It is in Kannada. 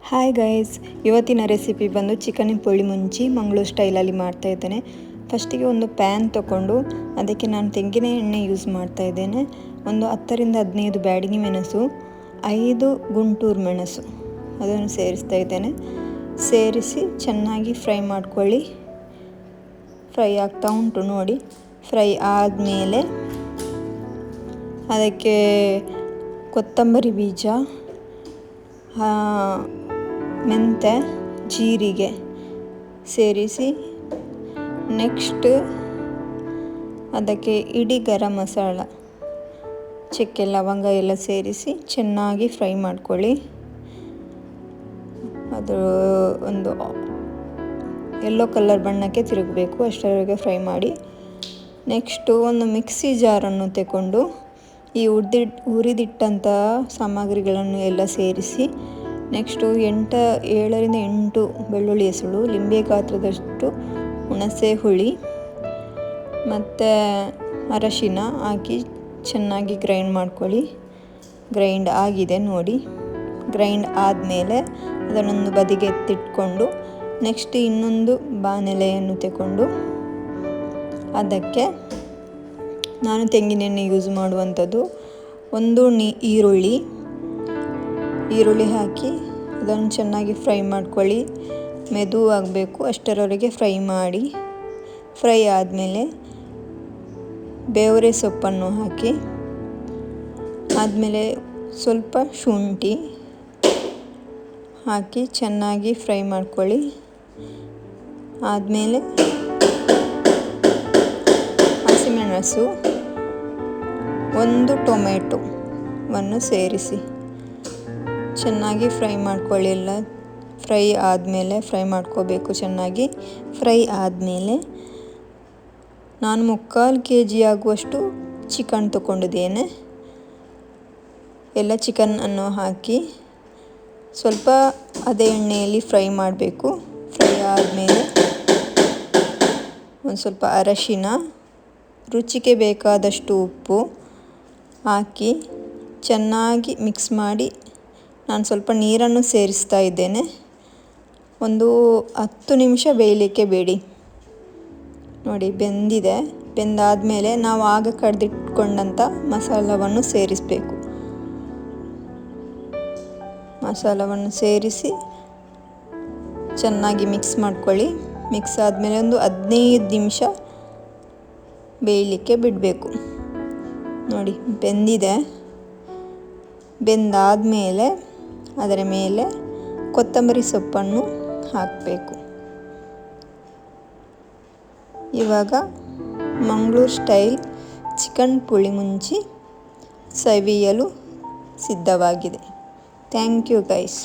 ಹಾಯ್ ಗೈಸ್, ಇವತ್ತಿನ ರೆಸಿಪಿ ಬಂದು ಚಿಕನ್ ಪುಳಿ ಮುಂಚಿ ಮಂಗಳೂರು ಸ್ಟೈಲಲ್ಲಿ ಮಾಡ್ತಾ ಇದ್ದೇನೆ. ಫಸ್ಟಿಗೆ ಒಂದು ಪ್ಯಾನ್ ತಗೊಂಡು ಅದಕ್ಕೆ ನಾನು ತೆಂಗಿನ ಎಣ್ಣೆ ಯೂಸ್ ಮಾಡ್ತಾ ಇದ್ದೇನೆ. ಒಂದು 10 ರಿಂದ 15 ಬ್ಯಾಡಗಿ ಮೆಣಸು, 5 ಗುಂಟೂರು ಮೆಣಸು ಅದನ್ನು ಸೇರಿಸ್ತಾ ಇದ್ದೇನೆ. ಸೇರಿಸಿ ಚೆನ್ನಾಗಿ ಫ್ರೈ ಮಾಡ್ಕೊಳ್ಳಿ. ಫ್ರೈ ಆಗ್ತಾ ಉಂಟು ನೋಡಿ. ಫ್ರೈ ಆದಮೇಲೆ ಅದಕ್ಕೆ ಕೊತ್ತಂಬರಿ ಬೀಜ, ಮೆಂತ್ಯ, ಜೀರಿಗೆ ಸೇರಿಸಿ ನೆಕ್ಸ್ಟ್ ಅದಕ್ಕೆ ಇಡೀ ಗರಂ ಮಸಾಲ, ಚಕ್ಕೆ ಲವಂಗ ಎಲ್ಲ ಸೇರಿಸಿ ಚೆನ್ನಾಗಿ ಫ್ರೈ ಮಾಡ್ಕೊಳ್ಳಿ. ಅದು ಒಂದು ಯೆಲ್ಲೋ ಕಲರ್ ಬಣ್ಣಕ್ಕೆ ತಿರುಗಬೇಕು, ಅಷ್ಟರವರೆಗೆ ಫ್ರೈ ಮಾಡಿ. ನೆಕ್ಸ್ಟು ಒಂದು ಮಿಕ್ಸಿ ಜಾರನ್ನು ತಗೊಂಡು ಈ ಹುರಿದಿಟ್ಟಂಥ ಸಾಮಗ್ರಿಗಳನ್ನು ಎಲ್ಲ ಸೇರಿಸಿ ನೆಕ್ಸ್ಟು 7 ರಿಂದ 8 ಬೆಳ್ಳುಳ್ಳಿ ಹೆಸಳು, ಲಿಂಬೆ ಗಾತ್ರದಷ್ಟು ಹುಣಸೆ ಹುಳಿ ಮತ್ತು ಅರಶಿನ ಹಾಕಿ ಚೆನ್ನಾಗಿ ಗ್ರೈಂಡ್ ಮಾಡ್ಕೊಳ್ಳಿ. ಗ್ರೈಂಡ್ ಆಗಿದೆ ನೋಡಿ. ಗ್ರೈಂಡ್ ಆದಮೇಲೆ ಅದನ್ನೊಂದು ಬದಿಗೆ ಎತ್ತಿಟ್ಕೊಂಡು ನೆಕ್ಸ್ಟ್ ಇನ್ನೊಂದು ಬಾಣಲೆಯನ್ನು ತಗೊಂಡು ಅದಕ್ಕೆ ನಾನು ತೆಂಗಿನೆಣ್ಣೆ ಯೂಸ್ ಮಾಡುವಂಥದ್ದು. ಒಂದು ಈರುಳ್ಳಿ ಹಾಕಿ ಅದನ್ನು ಚೆನ್ನಾಗಿ ಫ್ರೈ ಮಾಡ್ಕೊಳ್ಳಿ. ಮೆದು ಆಗಬೇಕು, ಅಷ್ಟರವರೆಗೆ ಫ್ರೈ ಮಾಡಿ. ಫ್ರೈ ಆದಮೇಲೆ ಬೇವರೆ ಸೊಪ್ಪನ್ನು ಹಾಕಿ ಆದಮೇಲೆ ಸ್ವಲ್ಪ ಶುಂಠಿ ಹಾಕಿ ಚೆನ್ನಾಗಿ ಫ್ರೈ ಮಾಡ್ಕೊಳ್ಳಿ. ಆದಮೇಲೆ ಹಸಿಮೆಣಸು, ಒಂದು ಟೊಮೆಟೊವನ್ನು ಸೇರಿಸಿ ಚೆನ್ನಾಗಿ ಫ್ರೈ ಮಾಡ್ಕೊಳ್ಳಿ. ಎಲ್ಲ ಫ್ರೈ ಆದಮೇಲೆ ಫ್ರೈ ಮಾಡ್ಕೋಬೇಕು ಚೆನ್ನಾಗಿ. ಫ್ರೈ ಆದಮೇಲೆ ನಾನು 3/4 kg ಆಗುವಷ್ಟು ಚಿಕನ್ ತಗೊಂಡಿದ್ದೇನೆ. ಎಲ್ಲ ಚಿಕನನ್ನು ಹಾಕಿ ಸ್ವಲ್ಪ ಅದೇ ಎಣ್ಣೆಯಲ್ಲಿ ಫ್ರೈ ಮಾಡಬೇಕು. ಫ್ರೈ ಆದಮೇಲೆ ಒಂದು ಸ್ವಲ್ಪ ಅರಶಿನ, ರುಚಿಗೆ ಬೇಕಾದಷ್ಟು ಉಪ್ಪು ಹಾಕಿ ಚೆನ್ನಾಗಿ ಮಿಕ್ಸ್ ಮಾಡಿ ನಾನು ಸ್ವಲ್ಪ ನೀರನ್ನು ಸೇರಿಸ್ತಾ ಇದ್ದೇನೆ. ಒಂದು 10 ನಿಮಿಷ ಬೇಯಲಿಕ್ಕೆ ಬಿಡಿ. ನೋಡಿ ಬೆಂದಿದೆ. ಬೆಂದಾದಮೇಲೆ ನಾವು ಆಗ ಕಡ್ದಿಟ್ಕೊಂಡಂಥ ಮಸಾಲವನ್ನು ಸೇರಿಸಬೇಕು. ಮಸಾಲವನ್ನು ಸೇರಿಸಿ ಚೆನ್ನಾಗಿ ಮಿಕ್ಸ್ ಮಾಡ್ಕೊಳ್ಳಿ. ಮಿಕ್ಸ್ ಆದಮೇಲೆ ಒಂದು 15 ನಿಮಿಷ ಬೇಯಲಿಕ್ಕೆ ಬಿಡಬೇಕು. ನೋಡಿ ಬೆಂದಿದೆ. ಬೆಂದಾದಮೇಲೆ ಅದರ ಮೇಲೆ ಕೊತ್ತಂಬರಿ ಸೊಪ್ಪನ್ನು ಹಾಕಬೇಕು. ಇವಾಗ ಮಂಗಳೂರು ಸ್ಟೈಲ್ ಚಿಕನ್ ಪುಳಿ ಮುಂಚಿ ಸವಿಯಲು ಸಿದ್ಧವಾಗಿದೆ. Thank you guys.